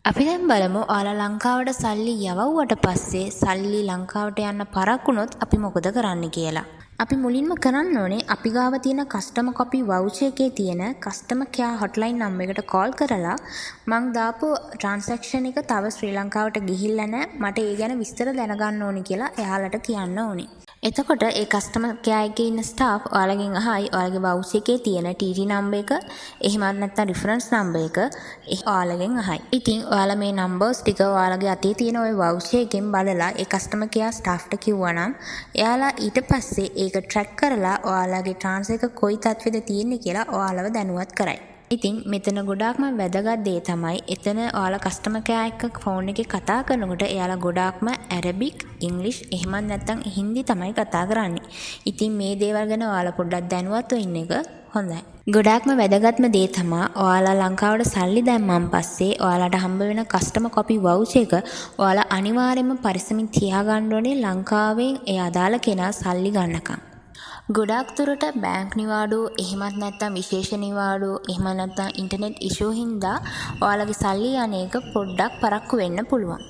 අපි දැන් බලමු ඔයාලා ලංකාවට සල්ලි යවුවට පස්සේ සල්ලි ලංකාවට යන්න පරක් වුණොත් අපි මොකද කරන්න කියලා. අපි මුලින්ම කරන්න ඕනේ අපි ගාව තියෙන කස්ටමර් කොපි වවුචර් එකේ තියෙන කස්ටමර් කෙයා හොට්ලයින් නම්බර් එකට කෝල් කරලා මං දාපු ට්‍රාන්සැක්ෂන් එක තව ශ්‍රී ලංකාවට ගිහිල්ලා නැහැ මට ඒ ගැන විස්තර දැනගන්න ඕනේ කියලා එයාලට කියන්න ඕනේ. එතකොට ඒ කස්ටමර් කෙයා එකේ ඉන්න ස්ටාෆ් ඔයාලගෙන් අහයි ඔයාලගේ වවුචර් එකේ තියෙන TT නම්බර් එක එහෙමත් නැත්නම් රිෆරන්ස් නම්බර් එක ඔයාලගෙන් අහයි. ඉතින් ඔයාලා මේ නම්බර්ස් ටික ඔයාලගේ අතේ තියෙන ওই වවුචර් එකෙන් බලලා ඒ කස්ටමර් කෙයා ස්ටාෆ්ට කිව්වනම් එයාලා ඊට පස්සේ ඒක ට්‍රැක් කරලා ඔයාලගේ ට්‍රාන්ස්ෆර් එක කොයි තත්ත්වෙද තියෙන්නේ කියලා ඔයාලව දැනුවත් කරයි. ඉතින් මෙතන ගොඩාක්ම වැදගත් දේ තමයි එතන ඔයාලා කස්ටමර් කෙයා එක්ක ෆෝන් එකේ කතා කරනකොට එයාලා ගොඩාක්ම ඇරබික්, ඉංග්‍රීසි එහෙමත් නැත්නම් හින්දි තමයි කතා කරන්නේ. ඉතින් මේ දේවල් ගැන ඔයාලා පොඩ්ඩක් දැනුවත්ව ඉන්න එක හොඳයි. ගොඩාක්ම වැදගත්ම දේ තමයි ඔයාලා ලංකාවට සල්ලි දැම්මන් පස්සේ ඔයාලට හම්බ වෙන කස්ටමර් කොපි වවුචර් එක ඔයාලා අනිවාර්යයෙන්ම පරිස්සමින් තියාගන්න ඕනේ ලංකාවෙන් ඒ අදාළ කෙනා සල්ලි ගන්නකම්. ගොඩාක් දුරට බැංක් නිවාඩු එහෙමත් නැත්නම් විශේෂ නිවාඩු එහෙමත් නැත්නම් ඉන්ටර්නෙට් ඉෂුව හින්දා ඔයාලගේ සල්ලි යන එක පොඩ්ඩක් පරක්කු වෙන්න පුළුවන්.